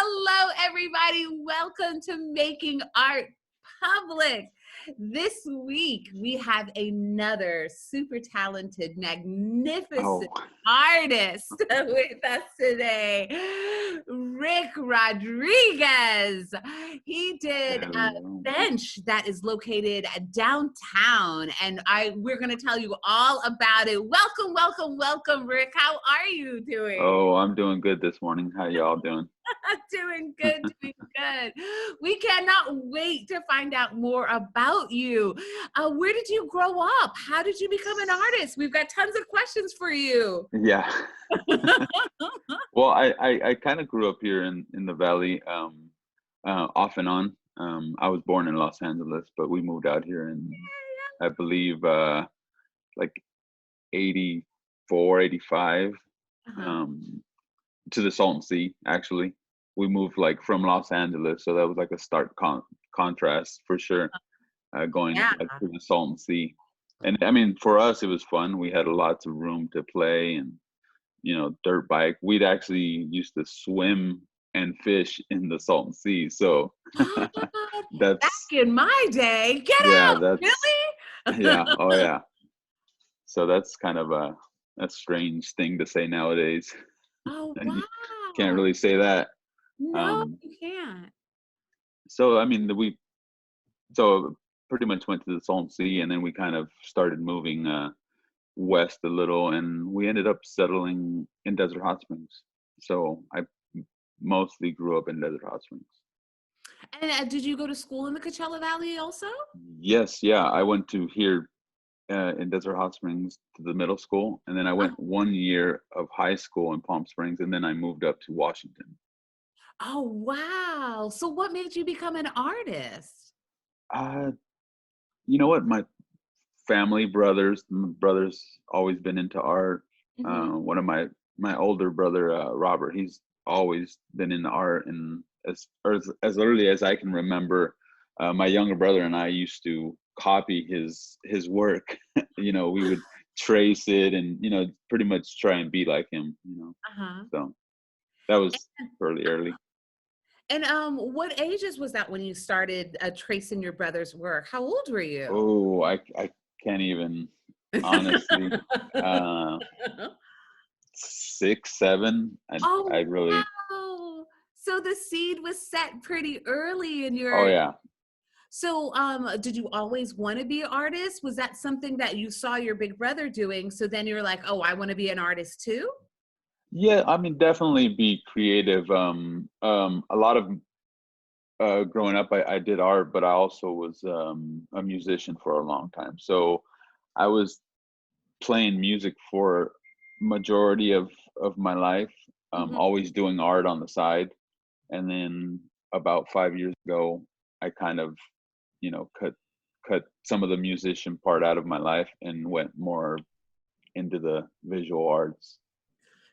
Hello, everybody. Welcome to Making Art Public. This week, we have another super talented, Oh, magnificent artist with us today, Rick Rodriguez. He did a hello. bench that is located downtown, and we're going to tell you all about it. Welcome, welcome, welcome, Rick. How are you doing? Oh, I'm doing good this morning. How y'all doing? Doing good, doing good. We cannot wait to find out more about you. Where did you grow up? How did you become an artist? We've got tons of questions for you. Yeah. Well, I kind of grew up here in the Valley, off and on. I was born in Los Angeles, but we moved out here in, I believe, like 84, 85, Uh-huh. um, to the Salton Sea, actually. We moved like from Los Angeles, so that was like a stark contrast for sure, going Yeah. like to the Salton Sea. And I mean, for us, it was fun. We had lots of room to play and, dirt bike. We'd actually used to swim and fish in the Salton Sea. So What? Back that's, in my day, get yeah, out, that's, yeah, really? oh yeah. So that's kind of a strange thing to say nowadays. Oh, You can't wow. really say that. No, Um, you can't. so I mean, so pretty much went to the Salton Sea, and then we kind of started moving west a little, and we ended up settling in Desert Hot Springs. So I mostly grew up in Desert Hot Springs. And did you go to school in the Coachella Valley also? Yes, yeah, I went to here in Desert Hot Springs to the middle school, and then I went 1 year of high school in Palm Springs, and then I moved up to Washington. Oh, wow. So what made you become an artist? Uh, you know what? My family, brothers always been into art. Mhm. One of my older brother, Robert, he's always been into art, and as early as I can remember, my younger brother and I used to copy his work. We would trace it and pretty much try and be like him. Uh-huh. So that was early. And what ages was that when you started tracing your brother's work? How old were you? Oh, I can't even honestly. Uh, 6, 7. I Oh, really. wow. So the seed was set pretty early in Oh your. yeah. So did you always want to be an artist? Was that something that you saw your big brother doing? So then you're like, oh, I want to be an artist too? Yeah, I mean, definitely be creative. A lot of growing up, I did art, but I also was a musician for a long time. So I was playing music for majority of my life. Mhm. Always doing art on the side, and then about 5 years ago, I kind of, cut some of the musician part out of my life and went more into the visual arts.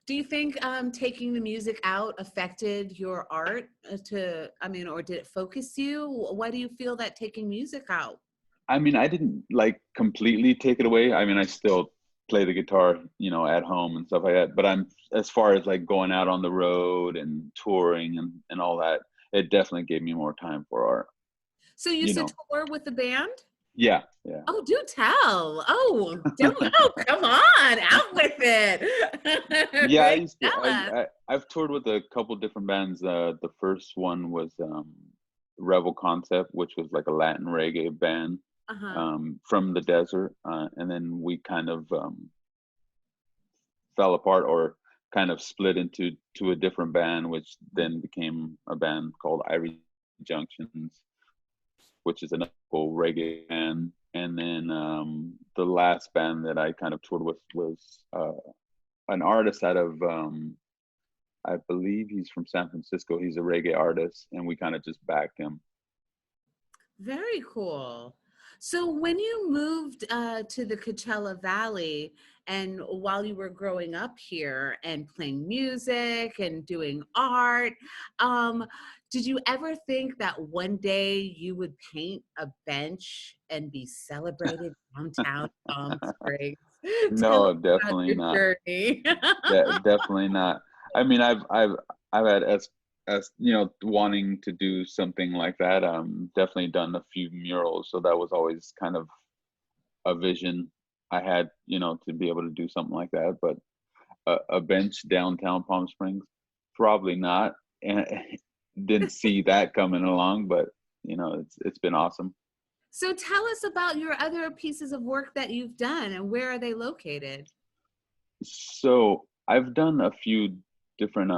Do you think taking the music out affected your art or did it focus you? Why do you feel that taking music out? I mean, I didn't like completely take it away. I mean, I still play the guitar, at home and stuff like that. But I'm as far as like going out on the road and touring and all that, it definitely gave me more time for art. So you You used to know, tour with the band? yeah, yeah, Oh, do tell. Oh, don't, oh, come on, out with it. yeah. I Rick, used to. tell us. I've toured with a couple different bands. The first one was Rebel Concept, which was like a Latin reggae band Uh-huh. from the desert, and then we kind of fell apart or kind of split into a different band, which then became a band called Ivory Junctions, which is another cool reggae band. And then the last band that I kind of toured with was an artist out of, I believe he's from San Francisco. He's a reggae artist, and we kind of just backed him. Very cool. So when you moved to the Coachella Valley and while you were growing up here and playing music and doing art, um, did you ever think that one day you would paint a bench and be celebrated downtown Palm Springs? Tell us No, about definitely your not. journey. Definitely not. I mean, I've had as wanting to do something like that, definitely done a few murals. So that was always kind of a vision I had, to be able to do something like that. But a bench downtown Palm Springs, probably not. And didn't see that coming along, but it's been awesome. So tell us about your other pieces of work that you've done and where are they located? So I've done a few different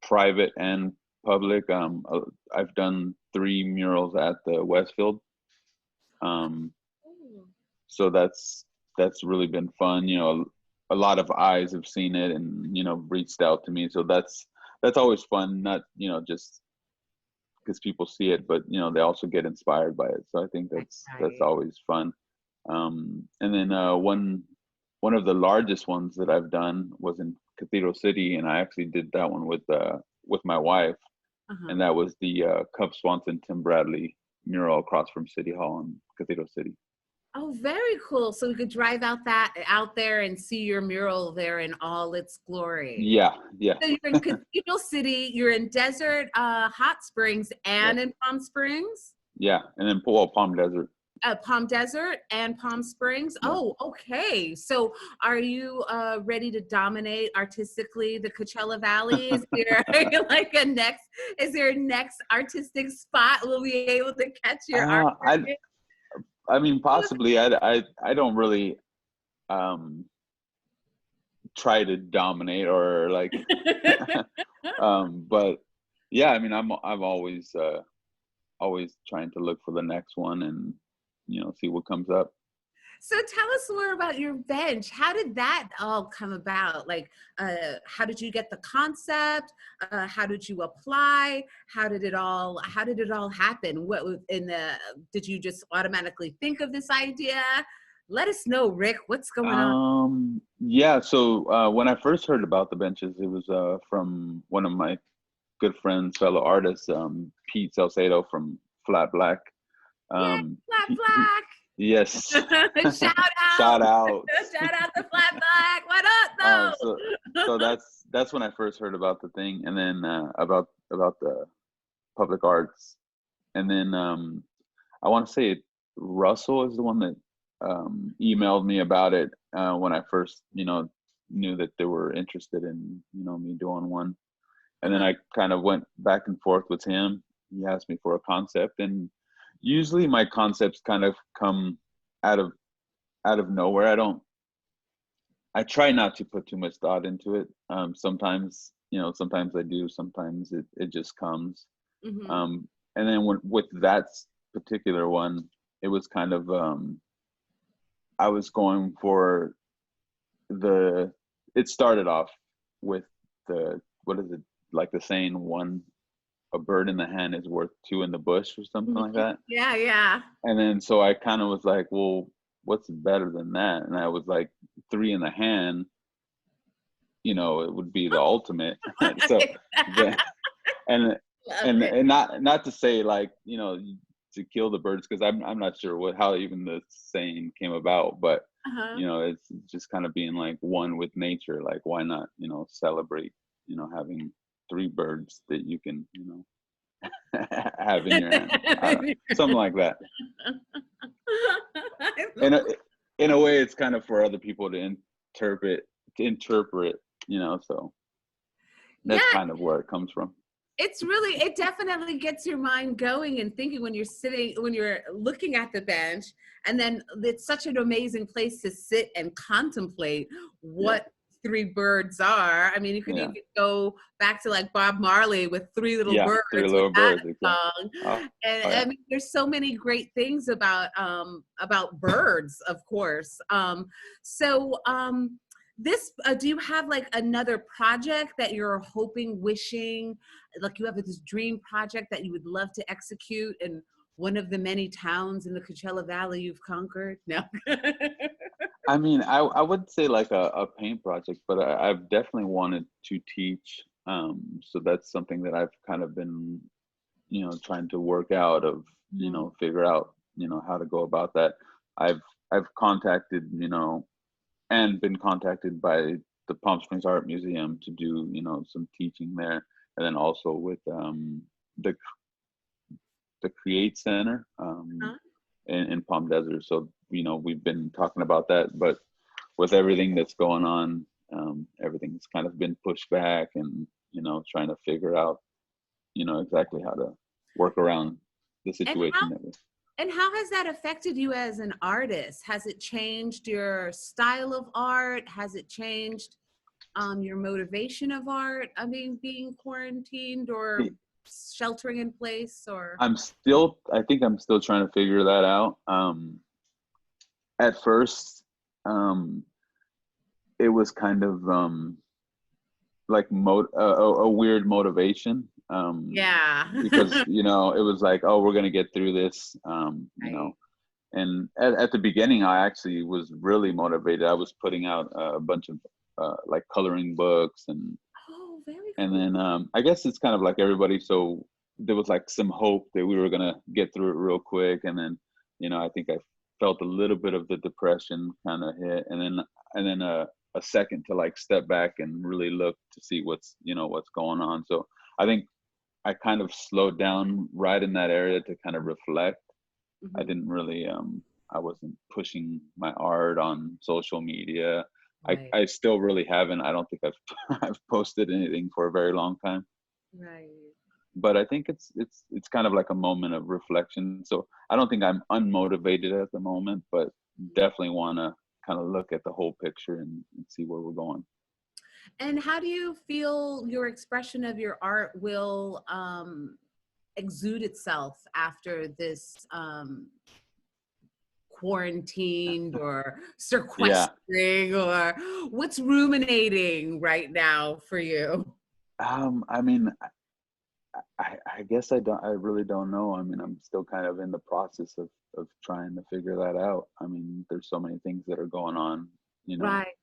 private and public. I've done 3 murals at the Westfield. Um, Oh. so that's really been fun. A lot of eyes have seen it and reached out to me. So that's always fun. Not just because people see it, but they also get inspired by it. So I think that's Right. always fun. And then one of the largest ones that I've done was in Cathedral City, and I actually did that one with my wife, Uh-huh. and that was the Cub Swanson Tim Bradley mural across from City Hall in Cathedral City. Oh, very cool. So we could drive out there and see your mural there in all its glory. Yeah, yeah, So you're in Cathedral City, you're in Desert Hot Springs yep, and in Palm Springs? yeah, and then Palm Desert. Palm Desert and Palm Springs. Yeah. Oh, okay. So, are you ready to dominate artistically the Coachella Valley? Is there like a next? Is there a next artistic spot we'll be able to catch your Uh, I artwork I mean possibly. I don't really um try to dominate or like in? but yeah, I mean I'm always trying to look for the next one and see what comes up. So tell us more about your bench. How did that all come about? Like, how did you get the concept? How did you apply? How did it all happen? Did you just automatically think of this idea? Let us know, Rick, what's going on? Yeah, so when I first heard about the benches, it was from one of my good friends, fellow artists, Pete Salcedo from Flat Black. Yay, Flat He yes, Shout out. shout out. Shout out to Flat Black. What Uh, up, so though? so that's when I first heard about the thing, and then about the public arts, and then I want to say Russell is the one that emailed me about it when I first knew that they were interested in me doing one, and then Uh-huh. I kind of went back and forth with him. He asked me for a concept, and usually my concepts kind of come out of nowhere. I try not to put too much thought into it. Sometimes I do, sometimes it just comes. Hmm. And then with that particular one, it was kind of I was going for it started off with the, what is it, like the saying, one a bird in the hand is worth two in the bush or something like that. Yeah, yeah. And then so I kind of was like, well, what's better than that? And I was like, three in the hand, it would be the ultimate. So then, and Love and it. and not to say like to kill the birds, because I'm not sure how even the saying came about, but Uh-huh. it's just kind of being like one with nature. Like, why not celebrate having three birds that you can have in your hand. Something like that. I In a love in a way, it's kind of for other people to interpret. So that's Yeah, kind of where it comes from. it definitely gets your mind going and thinking when you're looking at the bench, and then it's such an amazing place to sit and contemplate Yeah, what three birds are. I mean, you could yeah, even go back to like Bob Marley with Three Little yeah. Birds Three with little that birds, exactly. song. Oh, And oh I yeah. mean, there's so many great things about birds, of course. This do you have like another project that you're hoping, wishing, like you have this dream project that you would love to execute in one of the many towns in the Coachella Valley you've conquered? No. I mean, I would say like a paint project, but I've definitely wanted to teach. So that's something that I've kind of been, trying to work out of, Mhm. figure out, how to go about that. I've I've contacted, and been contacted by the Palm Springs Art Museum to do, some teaching there. and then also with the the Create Center Huh? in Palm Desert. So we've been talking about that, but with everything that's going on, everything's kind of been pushed back, and trying to figure out exactly how to work around the And how situation that we. and how has that affected you as an artist? Has it changed your style of art? Has it changed your motivation of art? I mean, being quarantined or sheltering in place, or I think I'm still trying to figure that out. At first, um, it was kind of like a weird motivation, yeah, because it was like, oh, we're gonna get through this, right? and at the beginning I actually was really motivated. I was putting out a bunch of like coloring books, Oh, very and cool. then I guess it's kind of like everybody, so there was like some hope that we were gonna get through it real quick, and then I think I felt a little bit of the depression kind of hit, and then a second to like step back and really look to see what's going on. So I think I kind of slowed down right in that area to kind of reflect. I Mhm. didn't really I wasn't pushing my art on social media. I Right, I still really haven't. I don't think I've I've posted anything for a very long time. right. But I think it's kind of like a moment of reflection. So I don't think I'm unmotivated at the moment, but definitely want to kind of look at the whole picture and see where we're going. And how do you feel your expression of your art will exude itself after this quarantined or Yeah. sequestering, or what's ruminating right now for you? I mean, I guess I really don't know. I mean, I'm still kind of in the process of trying to figure that out. I mean, there's so many things that are going on, you know. Right.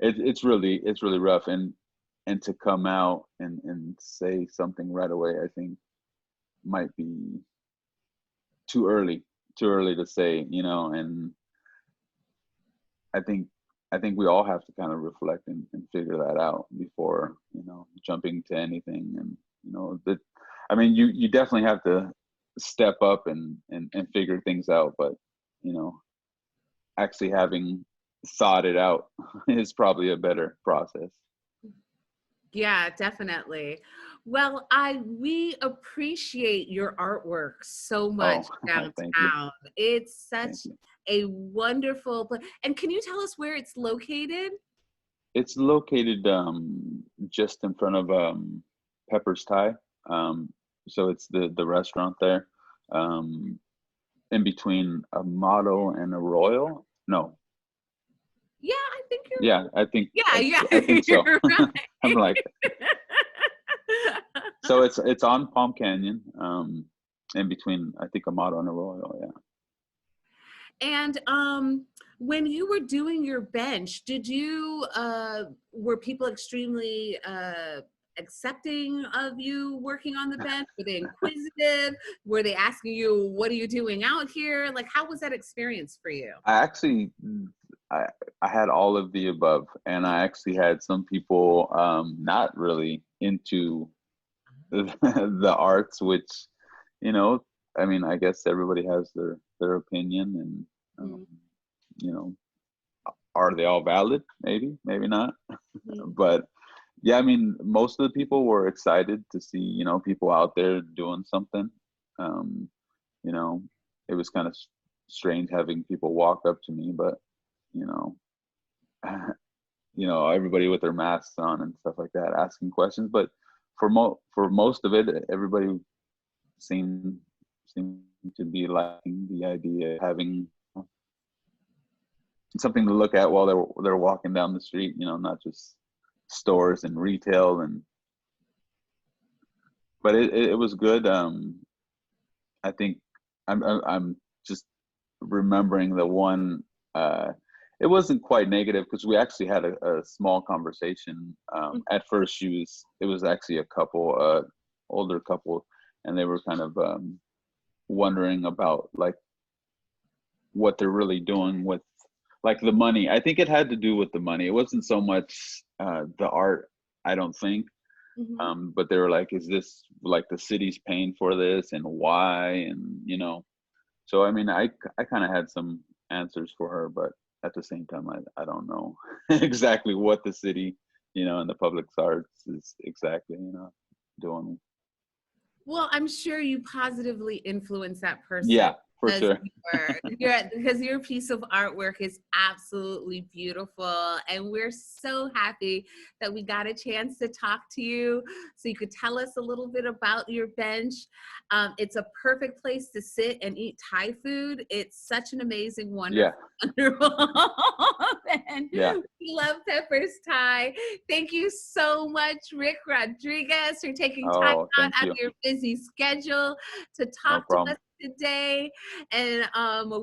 It's really rough, and to come out and say something right away, I think might be too early, to say, and I think I think we all have to kind of reflect and figure that out before, jumping to anything. And that, I mean, you definitely have to step up and figure things out, but you know actually having thought it out is probably a better process. Yeah, definitely. Well, we appreciate your artwork so much Oh, thank you. downtown. It's Thank such you. a wonderful place. And can you tell us where it's located? It's located just in front of Pepper's Thai. Um, so it's the restaurant there, um, in between a Motto and a Royal. No, Yeah, I think yeah, you're. I think Yeah, I think yeah, so. you're I'm right. like, so it's on Palm Canyon, in between I think a Motto and a Royal. Yeah. And when you were doing your bench, did you were people extremely accepting of you working on the bench? Were they inquisitive? Were they asking you, "What are you doing out here?" Like, how was that experience for you? I actually I I had all of the above, and I actually had some people not really into the arts, which you know, I mean, I guess everybody has their opinion, and um, Mhm, you know, are they all valid? Maybe, maybe not. mhm. But yeah, I mean, most of the people were excited to see people out there doing something. Um, you know, it was kind of strange having people walk up to me, but you know, everybody with their masks on and stuff like that, asking questions. But for most of it, everybody seemed seemed to be liking the idea of having something to look at while they're walking down the street. Not just stores and retail. But it was good. I think I'm just remembering the one. Uh, it wasn't quite negative because we actually had a small conversation. At first, it was actually a couple, older couple, and they were kind of wondering about like what they're really doing with like the money. I think it had to do with the money. It wasn't so much the art. I don't think. Mhm. But they were like, is this like the city's paying for this and why? And, so I mean, I kind of had some answers for her, but at the same time, I don't know exactly what the city, and the public arts is exactly, doing. Well, I'm sure you positively influenced that person Yeah, for because sure. because your piece of artwork is absolutely beautiful, and we're so happy that we got a chance to talk to you so you could tell us a little bit about your bench. It's a perfect place to sit and eat Thai food. It's such an amazing, Yeah, wonderful, wonderful, and yeah. we love Pepper's Thai. Thank you so much, Rick Rodriguez, for taking time Oh, out thank of you. your busy schedule to No talk to us problem. today. And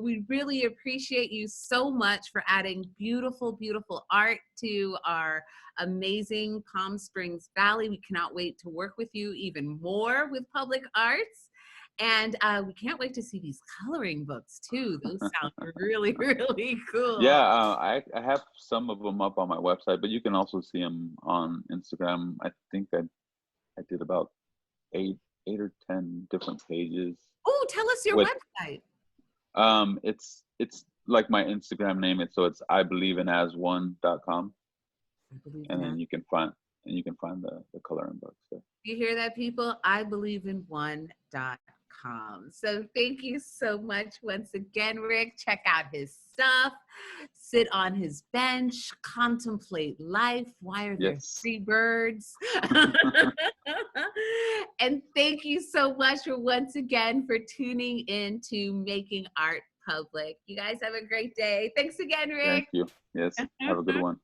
we really appreciate you so much for adding beautiful, beautiful art to our amazing Palm Springs Valley. We cannot wait to work with you even more with public arts. And we can't wait to see these coloring books too. Those sound really, really cool. Yeah, I have some of them up on my website, but you can also see them on Instagram. I think I did about eight or 10 different pages Oh, tell us your with website. it's like my Instagram name. It's I believe in as1.com, I believe in and that. then you can find the coloring books there. You hear that, people? I believe in one.com. So thank you so much once again, Rick. Check out his stuff, sit on his bench, contemplate life. Why are there Yes. three birds? And thank you so much for once again for tuning in to Making Art Public. You guys have a great day. Thanks again, Thank Rick. you. Yes. Have a good one.